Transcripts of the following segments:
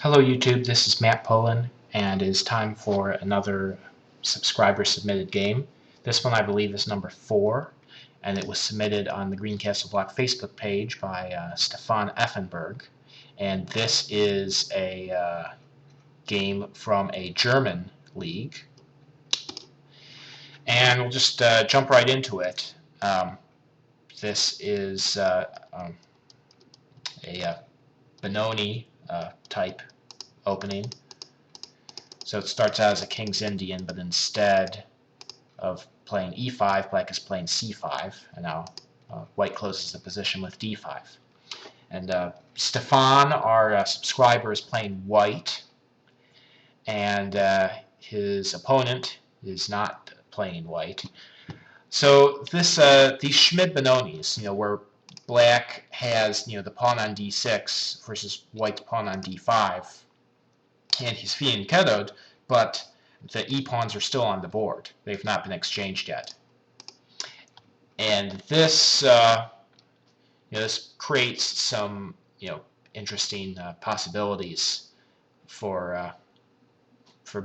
Hello YouTube, this is Matt Pullen, and it is time for another subscriber submitted game. This one I believe is number 4, and it was submitted on the Greencastle Block Facebook page by Stefan Effenberg. And this is a game from a German league. And we'll just jump right into it. This is a Benoni type opening. So it starts out as a King's Indian, but instead of playing e5, black is playing c5, and now white closes the position with d5. And Stefan, our subscriber, is playing white, and his opponent is not playing white. So this these Schmid Benonis, where black has the pawn on d6 versus white's pawn on d5, and he's fianchettoed, but the e-pawns are still on the board. They've not been exchanged yet. And this this creates some interesting possibilities for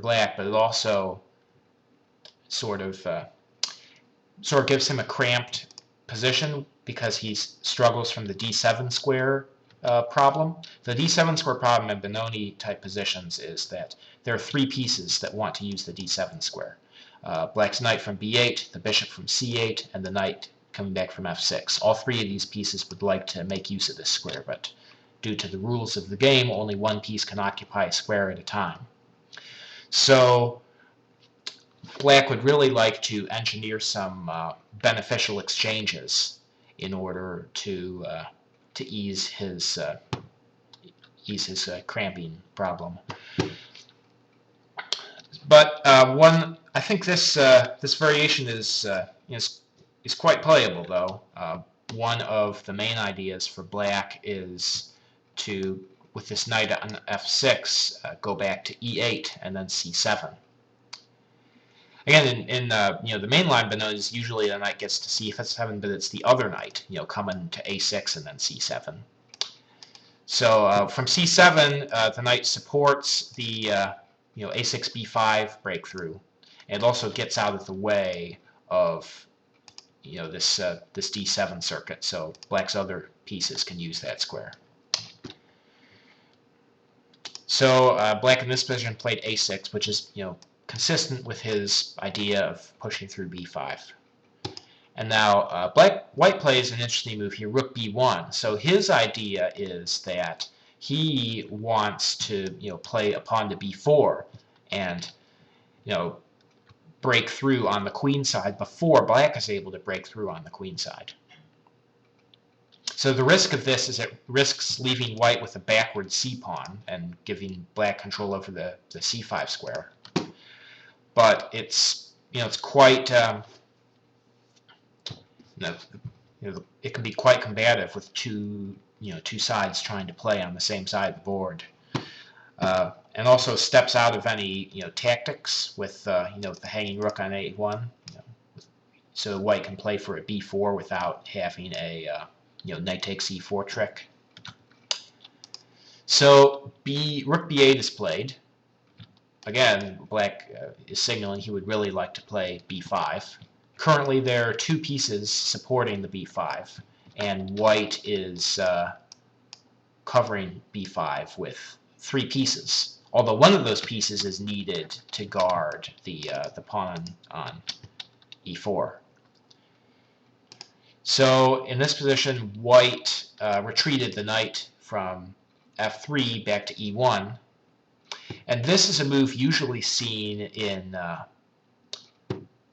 black, but it also sort of gives him a cramped position because he struggles from the d7 square problem. The d7 square problem in Benoni type positions is that there are 3 pieces that want to use the d7 square. Black's knight from b8, the bishop from c8, and the knight coming back from f6. All 3 of these pieces would like to make use of this square, but due to the rules of the game, only one piece can occupy a square at a time. So black would really like to engineer some beneficial exchanges in order to ease his cramping problem. But I think this variation is quite playable, though. One of the main ideas for black is to, with this knight on f6, go back to e8 and then c7. Again, in the mainline Benonis, usually the knight gets to c7, but it's the other knight, coming to a6 and then c7. So from c7, the knight supports the a6 b5 breakthrough, and it also gets out of the way of this d7 circuit, so black's other pieces can use that square. So black in this position played a6, which is consistent with his idea of pushing through b5. And now white plays an interesting move here, rook b1. So his idea is that he wants to play a pawn to b4 and break through on the queen side before black is able to break through on the queen side. So the risk of this is it risks leaving white with a backward c-pawn and giving black control over the c5 square. But it's quite it can be quite combative with two sides trying to play on the same side of the board, and also steps out of any tactics with with the hanging rook on a1, so white can play for a b4 without having a knight takes e4 trick. So rook b8 is played. Again, black is signaling he would really like to play b5. Currently, there are 2 pieces supporting the b5, and white is covering b5 with 3 pieces. Although one of those pieces is needed to guard the pawn on e4. So in this position, white retreated the knight from f3 back to e1. And this is a move usually seen in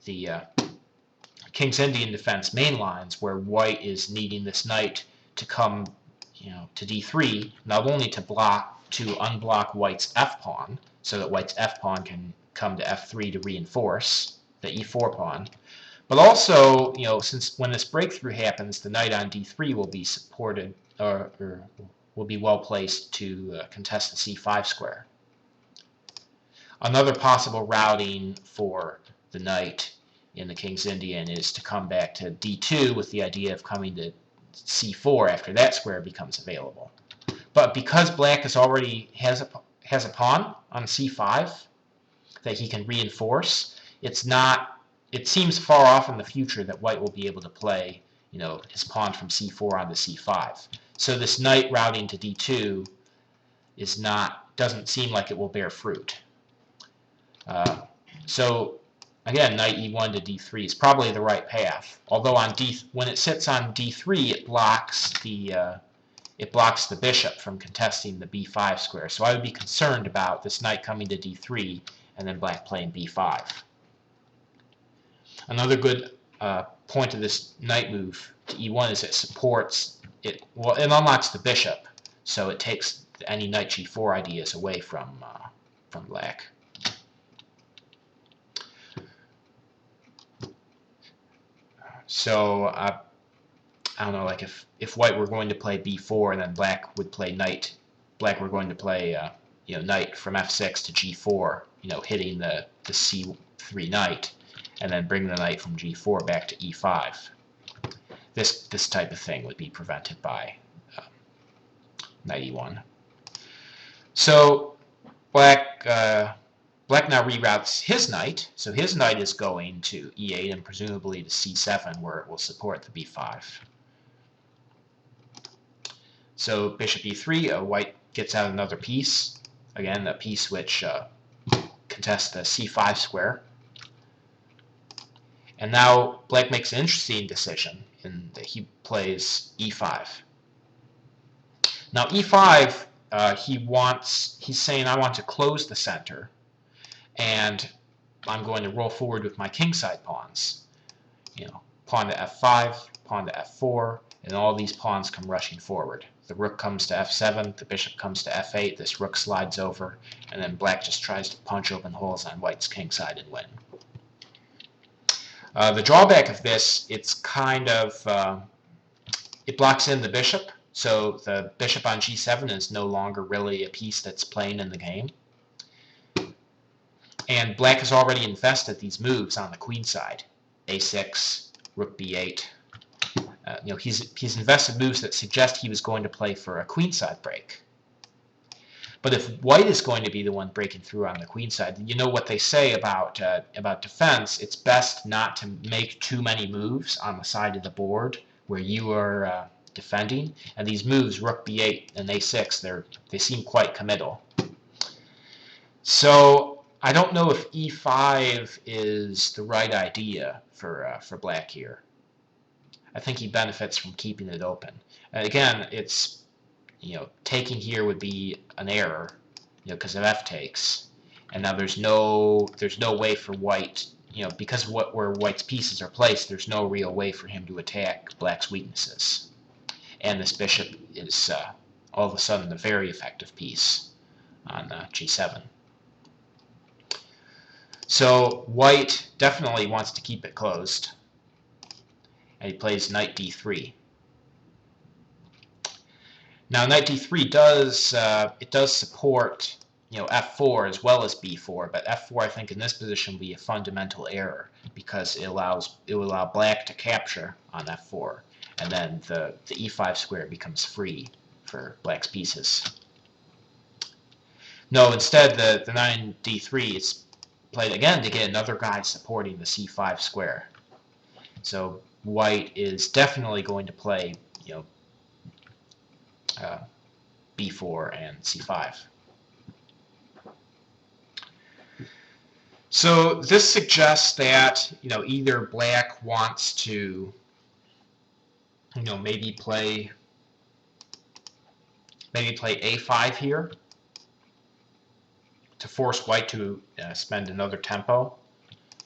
the King's Indian defense main lines, where white is needing this knight to come to d3, not only to unblock white's f-pawn, so that white's f-pawn can come to f3 to reinforce the e4 pawn, but also, since when this breakthrough happens, the knight on d3 will be supported, or will be well placed to contest the c5 square. Another possible routing for the knight in the King's Indian is to come back to d2 with the idea of coming to c4 after that square becomes available. But because black has has a pawn on c5 that he can reinforce. It's not. It seems far off in the future that white will be able to play, his pawn from c4 onto c5. So this knight routing to d2 doesn't seem like it will bear fruit. So again, knight e1 to d3 is probably the right path. Although when it sits on d3, it blocks the bishop from contesting the b5 square. So I would be concerned about this knight coming to d3 and then black playing b5. Another good point of this knight move to e1 is it supports it. Well, it unlocks the bishop, so it takes any knight g4 ideas away from black. So I don't know, like if white were going to play b4 and then black would play knight, black were going to play knight from f6 to g4, hitting the c3 knight, and then bring the knight from g4 back to e5. This type of thing would be prevented by knight e1. So black now reroutes his knight, so his knight is going to e8 and presumably to c7, where it will support the b5. So bishop e3, white gets out another piece, again a piece which contests the c5 square. And now black makes an interesting decision in that he plays e5. Now e5, he's saying, I want to close the center, and I'm going to roll forward with my kingside pawns. Pawn to f5, pawn to f4, and all these pawns come rushing forward. The rook comes to f7, the bishop comes to f8, this rook slides over, and then black just tries to punch open holes on white's kingside and win. The drawback of this, it's kind of, it blocks in the bishop, so the bishop on g7 is no longer really a piece that's playing in the game. And black has already invested these moves on the queen side, a6, rook b8. He's invested moves that suggest he was going to play for a queenside break. But if white is going to be the one breaking through on the queenside, you know what they say about defense. It's best not to make too many moves on the side of the board where you are defending. And these moves, rook b8 and a6, they seem quite committal. So I don't know if e5 is the right idea for black here. I think he benefits from keeping it open. And again, it's taking here would be an error, because of f takes, and now there's no way for white, because where white's pieces are placed, there's no real way for him to attack black's weaknesses, and this bishop is all of a sudden a very effective piece on g7. So white definitely wants to keep it closed, and he plays knight d3. Now knight d3 does support f4 as well as b4, but f4 I think in this position will be a fundamental error because it will allow black to capture on f4, and then the e5 square becomes free for black's pieces. No, instead the knight in d3 is played again to get another guy supporting the c5 square. So white is definitely going to play b4 and c5. So this suggests that either black wants to maybe play a5 here to force white to spend another tempo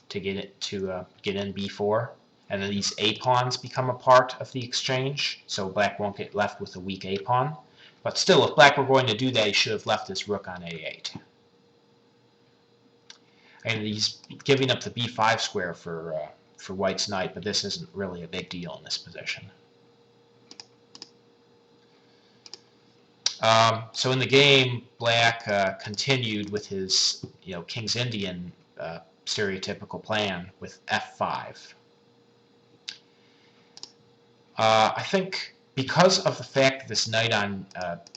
to get in b4, and then these a pawns become a part of the exchange, so black won't get left with a weak a pawn. But still, if black were going to do that, he should have left his rook on a8. And he's giving up the b5 square for white's knight, but this isn't really a big deal in this position. So in the game, black continued with his King's Indian stereotypical plan with f5. I think because of the fact that this knight on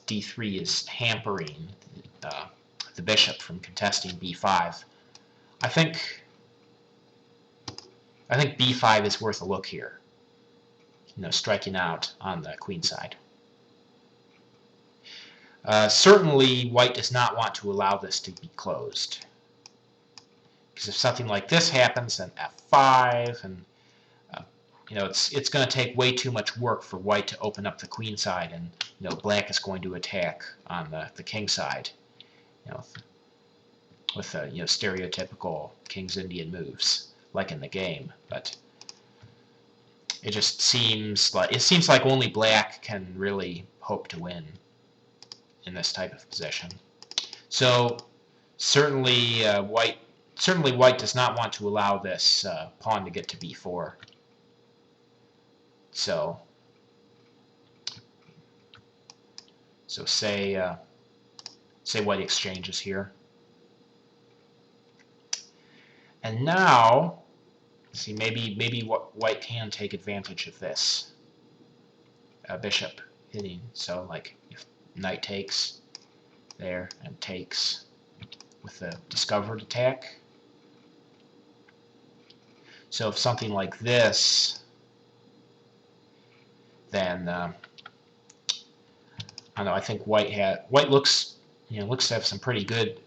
d3 is hampering the bishop from contesting b5. I think b5 is worth a look here. Striking out on the queen side. Certainly, white does not want to allow this to be closed. Because if something like this happens, then f5, and it's going to take way too much work for white to open up the queen side, and black is going to attack on the king side, with stereotypical King's Indian moves like in the game. But it just seems like only black can really hope to win in this type of position. So certainly white does not want to allow this pawn to get to b4. So say white exchanges here. And now, see, maybe white can take advantage of this bishop hitting. So like if knight takes there and takes with the discovered attack. So if something like this, then I don't know. I think white looks to have some pretty good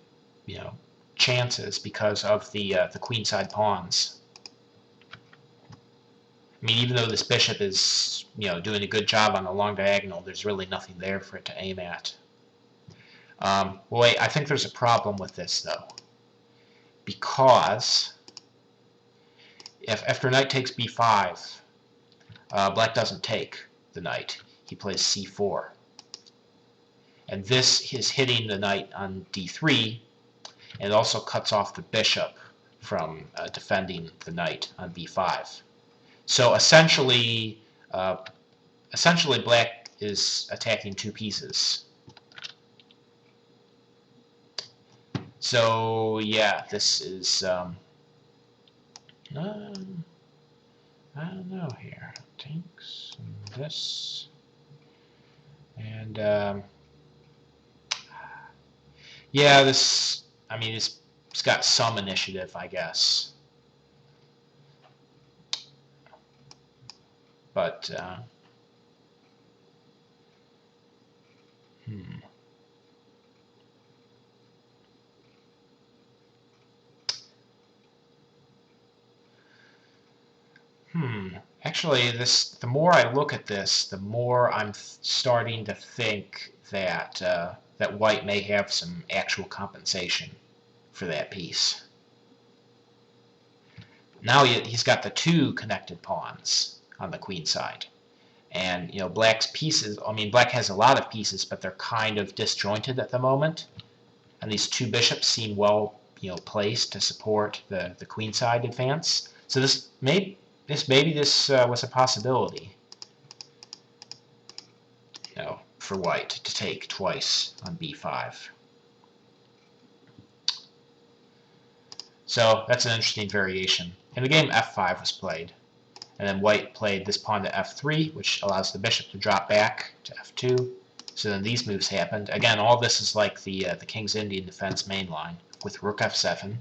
chances because of the queenside pawns. I mean, even though this bishop is doing a good job on the long diagonal, there's really nothing there for it to aim at. Wait, I think there's a problem with this though, because if after knight takes b5, black doesn't take the knight. He plays c4, and this is hitting the knight on d3, and it also cuts off the bishop from defending the knight on b5. So essentially black is attacking two pieces. So yeah, this is I don't know here. Takes and this, and yeah, this. I mean, it's got some initiative, I guess, but Actually, the more I look at this, the more I'm starting to think that that white may have some actual compensation for that piece. Now he's got the two connected pawns on the queen side, and black's pieces. I mean, black has a lot of pieces, but they're kind of disjointed at the moment, and these two bishops seem well placed to support the queen side advance. So maybe this was a possibility, for white to take twice on b5. So that's an interesting variation. In the game, f5 was played, and then white played this pawn to f3, which allows the bishop to drop back to f2. So then these moves happened. Again, all this is like the King's Indian defense main line with rook f7,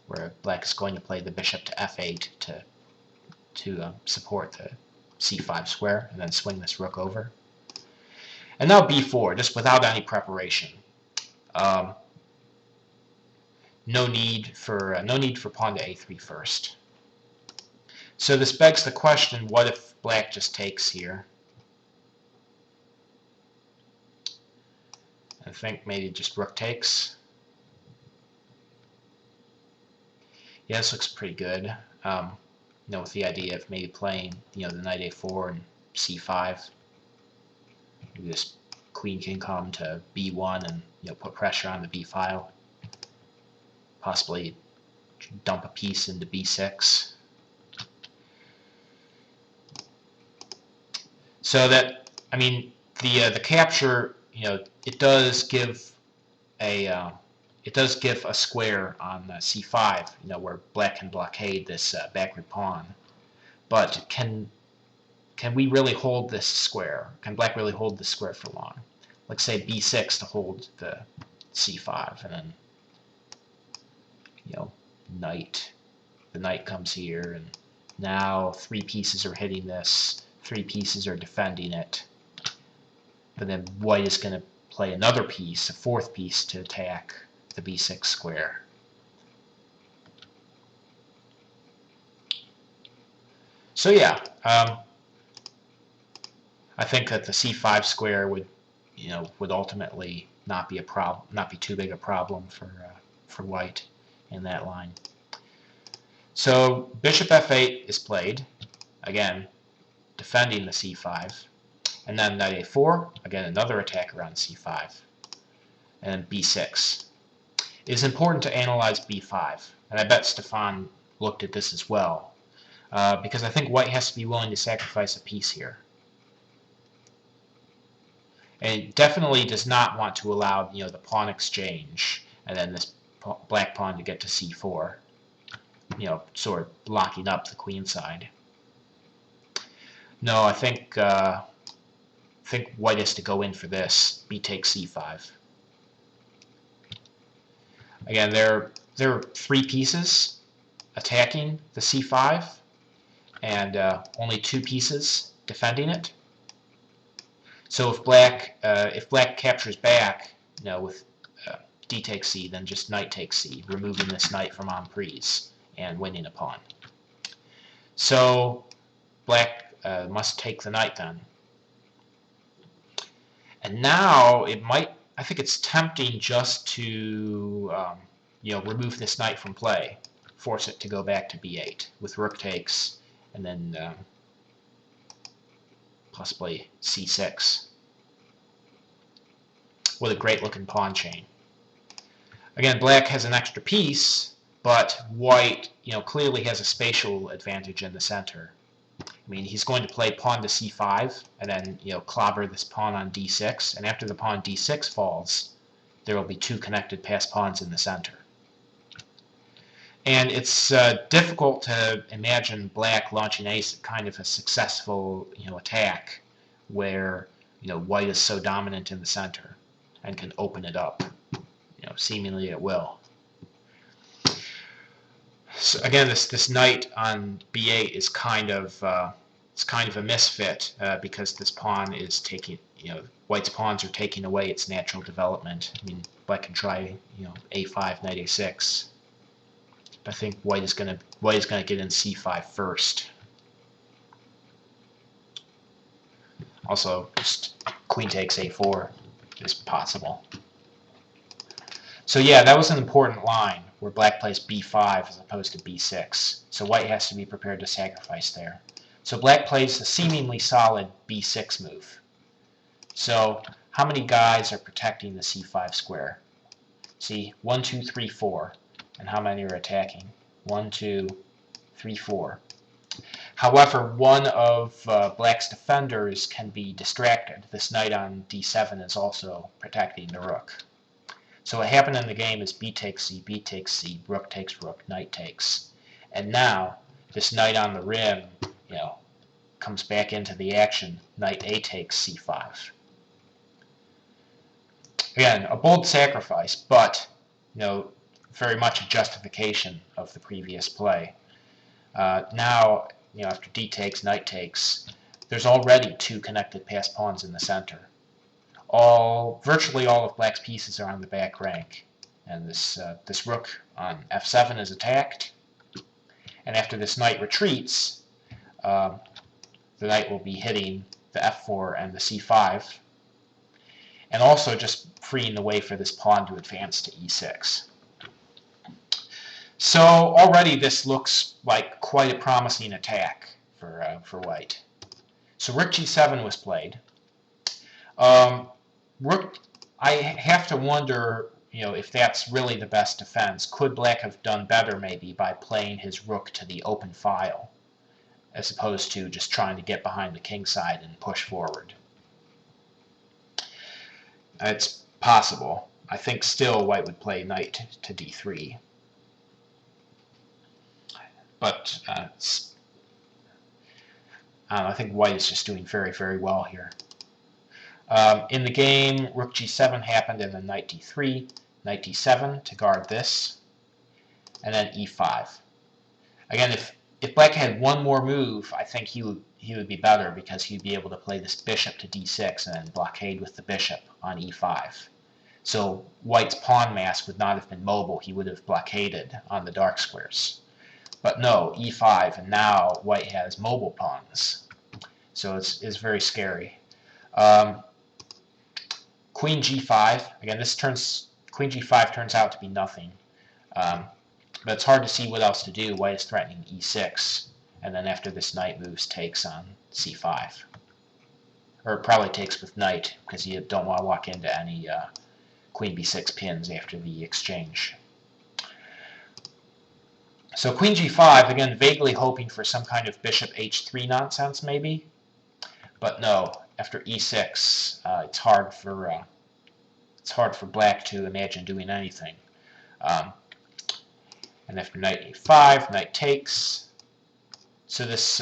where black is going to play the bishop to f8 to support the c5 square, and then swing this rook over. And now b4, just without any preparation. No need for pawn to a3 first. So this begs the question: what if black just takes here? I think maybe just rook takes. Yeah, this looks pretty good. With the idea of maybe playing, the knight a4 and c5. Maybe this queen can come to b1 and put pressure on the b file. Possibly dump a piece into b6. So that, I mean, the capture, it does give a square on c5, where black can blockade this backward pawn. But can we really hold this square? Can black really hold this square for long? Let's say b6 to hold the c5, and then knight. The knight comes here, and now 3 pieces are hitting this, 3 pieces are defending it. But then white is going to play another piece, a 4th piece, to attack the b6 square. So yeah, I think that the c5 square would ultimately not be too big a problem for white in that line. So bishop f8 is played, again defending the c5, and then knight a4, again another attack around c5, and b6. It is important to analyze b5, and I bet Stefan looked at this as well, because I think white has to be willing to sacrifice a piece here. And it definitely does not want to allow the pawn exchange and then this black pawn to get to c4, sort of locking up the queen side. No, I think white has to go in for this. B takes c5. Again, there are 3 pieces attacking the c5, and only 2 pieces defending it. So if black captures back, with d takes c, then just knight takes c, removing this knight from emprise and winning a pawn. So black must take the knight then. And now I think it's tempting just to remove this knight from play, force it to go back to b8 with rook takes, and then possibly c6 with a great looking pawn chain. Again, black has an extra piece, but white clearly has a spatial advantage in the center. I mean, he's going to play pawn to c5 and then clobber this pawn on d6, and after the pawn d6 falls, there will be 2 connected passed pawns in the center. And it's difficult to imagine black launching a kind of a successful attack where white is so dominant in the center and can open it up. Seemingly it will. So again, this knight on b8 is kind of a misfit because this pawn is taking white's pawns are taking away its natural development. I mean, black can try a5, knight a6. I think white is going to get in c5 first. Also, just queen takes a4 is possible. So yeah, that was an important line where black plays b5 as opposed to b6. So white has to be prepared to sacrifice there. So black plays the seemingly solid b6 move. So how many guys are protecting the c5 square? See, 1, 2, 3, 4. And how many are attacking? 1, 2, 3, 4. However, one of black's defenders can be distracted. This knight on d7 is also protecting the rook. So what happened in the game is b takes c, rook takes rook, knight takes. And now, this knight on the rim, comes back into the action. Knight a takes c5. Again, a bold sacrifice, but, very much a justification of the previous play. Now, after d takes, knight takes, there's already 2 connected passed pawns in the center. Virtually all of black's pieces are on the back rank, and this rook on f7 is attacked. And after this knight retreats, the knight will be hitting the f4 and the c5, and also just freeing the way for this pawn to advance to e6. So already this looks like quite a promising attack for white. So rook g7 was played. Rook, I have to wonder, if that's really the best defense. Could black have done better maybe by playing his rook to the open file, as opposed to just trying to get behind the king side and push forward? It's possible. I think still white would play knight to d3. But I think white is just doing very, very well here. In the game, rook g7 happened, and then knight d3, knight d7 to guard this. and then e5. Again, if black had one more move, I think he would be better, because he'd be able to play this bishop to d6 and then blockade with the bishop on e5. So white's pawn mass would not have been mobile. He would have blockaded on the dark squares. But no, e5, and now white has mobile pawns. So it's very scary. Queen g5. Again, queen g5 turns out to be nothing. But it's hard to see what else to do. White is threatening e6, and then after this knight moves, takes on c5. Or it probably takes with knight, because you don't want to walk into any queen b6 pins after the exchange. So queen g5, again, vaguely hoping for some kind of bishop h3 nonsense, maybe. But no, after e6, it's hard for black to imagine doing anything. And after knight e5, knight takes. So this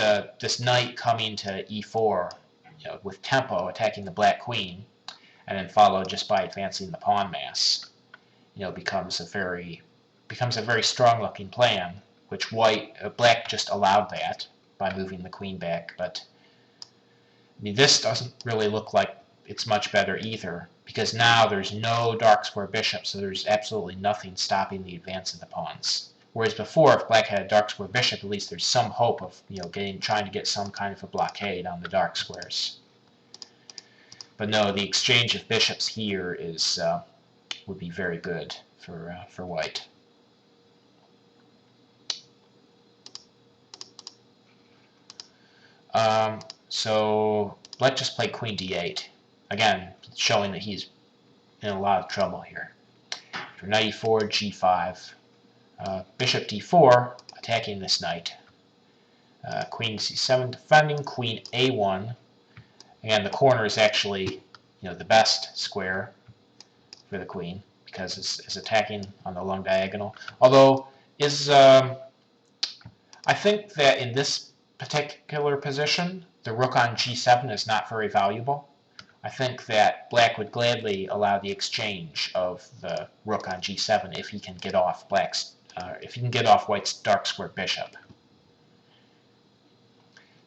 knight coming to e4, with tempo, attacking the black queen, and then followed just by advancing the pawn mass, becomes a very strong-looking plan. Which black just allowed that by moving the queen back, but I mean, this doesn't really look like it's much better either, because now there's no dark square bishop, so there's absolutely nothing stopping the advance of the pawns. Whereas before, if black had a dark square bishop, at least there's some hope of trying to get some kind of a blockade on the dark squares. But no, the exchange of bishops here would be very good for white. So black just played queen d8. Again, showing that he's in a lot of trouble here. For knight e4, g5, bishop d4, attacking this knight. Queen c7 defending, queen a1. Again, the corner is actually the best square for the queen, because it's attacking on the long diagonal. Although I think that in this particular position, the rook on g7 is not very valuable. I think that black would gladly allow the exchange of the rook on g7 if he can get off white's dark square bishop.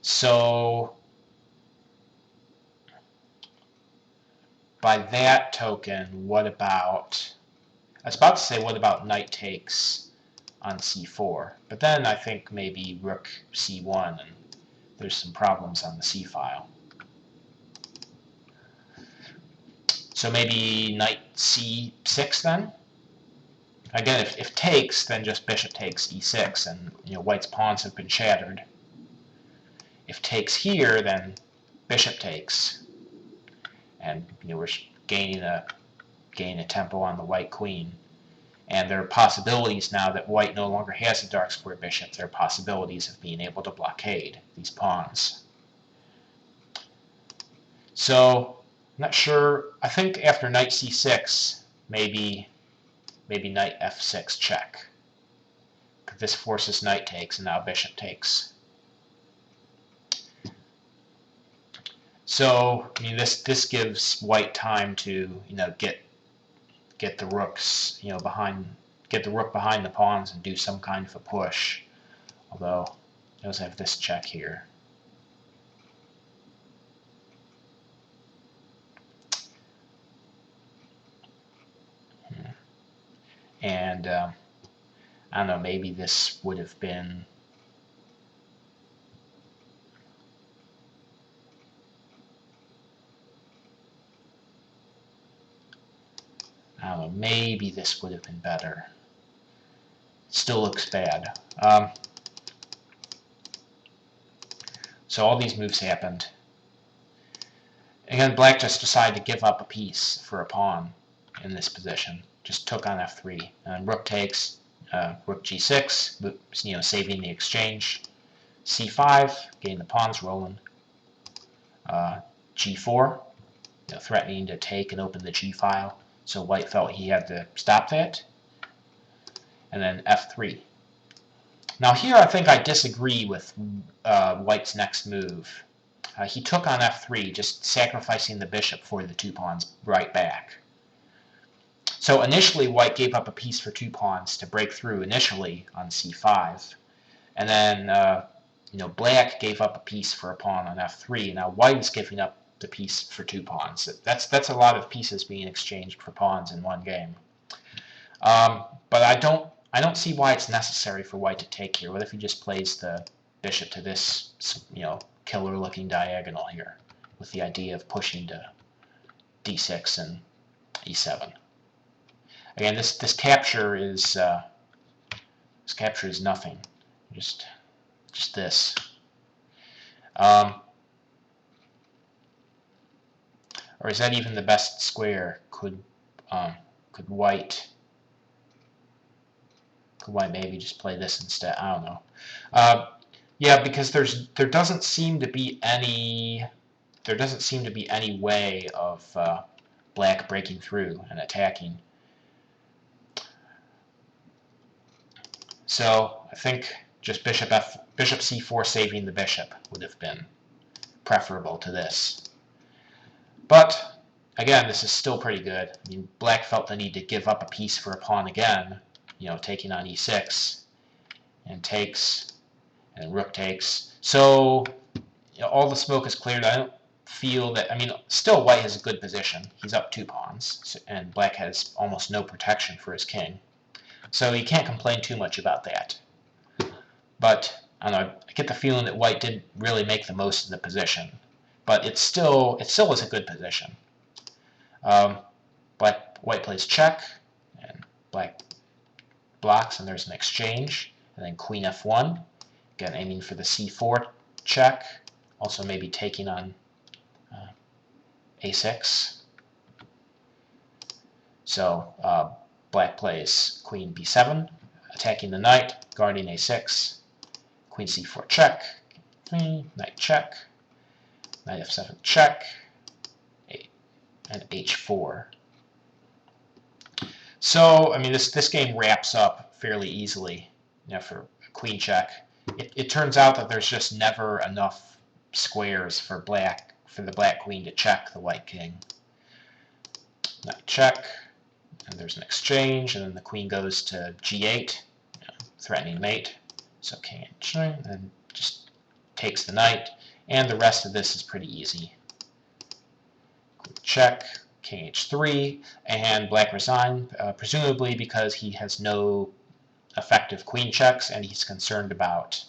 So by that token, what about knight takes on c4? But then I think maybe rook c1, and there's some problems on the c-file. So maybe knight c6 then? Again, if takes, then just bishop takes e6, and white's pawns have been shattered. If takes here, then bishop takes, and we're gaining a tempo on the white queen. And there are possibilities now that white no longer has a dark square bishop. There are possibilities of being able to blockade these pawns. So, I'm not sure. I think after knight c6, maybe knight f6 check. This forces knight takes, and now bishop takes. So, I mean, this gives white time to get the rooks get the rook behind the pawns and do some kind of a push. Although I also have this check here. And I don't know, maybe this would have been maybe this would have been better. Still looks bad. So all these moves happened. Again, black just decided to give up a piece for a pawn in this position. Just took on f3. And rook takes, rook g6, saving the exchange. c5, getting the pawns rolling. g4, threatening to take and open the g-file. So white felt he had to stop that. And then f3. Now here I think I disagree with white's next move. He took on f3, just sacrificing the bishop for the two pawns right back. So initially, white gave up a piece for 2 pawns to break through initially on c5, and then black gave up a piece for a pawn on f3. Now white is giving up the piece for 2 pawns. That's a lot of pieces being exchanged for pawns in one game. But I don't see why it's necessary for white to take here. What if he just plays the bishop to this killer-looking diagonal here, with the idea of pushing to d6 and e7? Again, this capture is nothing. Just this. Or is that even the best square? Could white maybe just play this instead? I don't know. Yeah, because there doesn't seem to be any way of black breaking through and attacking. So I think just bishop c4 saving the bishop would have been preferable to this. But again, this is still pretty good. I mean, black felt the need to give up a piece for a pawn again, taking on e6, and takes, and rook takes. So all the smoke is cleared. I don't feel that. I mean, still white has a good position. He's up 2 pawns, and black has almost no protection for his king. So you can't complain too much about that. But I don't know, I get the feeling that white didn't really make the most of the position. But it still is a good position. White plays check, and black blocks, and there's an exchange. And then queen f1, again aiming for the c4 check. Also maybe taking on a6. So black plays queen b7, attacking the knight, guarding a6, queen c4 check, knight check, knight f7 check, and h4. So I mean, this game wraps up fairly easily. For queen check, it turns out that there's just never enough squares for the black queen to check the white king. Knight check. And there's an exchange, and then the queen goes to g8, threatening mate. So king h9, and just takes the knight, and the rest of this is pretty easy. Queen check, king h3, and black resign, presumably because he has no effective queen checks, and he's concerned about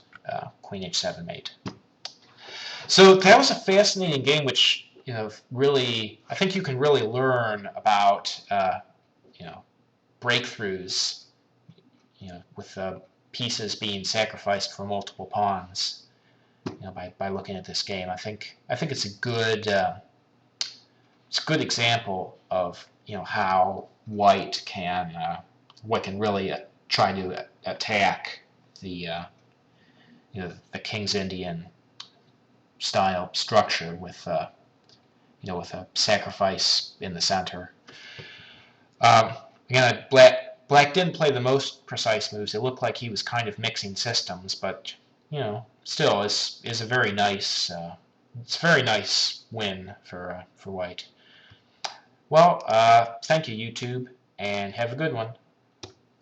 queen h7 mate. So that was a fascinating game, which really, I think you can really learn about breakthroughs, with pieces being sacrificed for multiple pawns, by looking at this game. I think it's a good example of how white can really try to attack the the King's Indian style structure with with a sacrifice in the center. Again, black didn't play the most precise moves. It looked like he was kind of mixing systems, but still is a very nice win for white. Well, thank you, YouTube, and have a good one.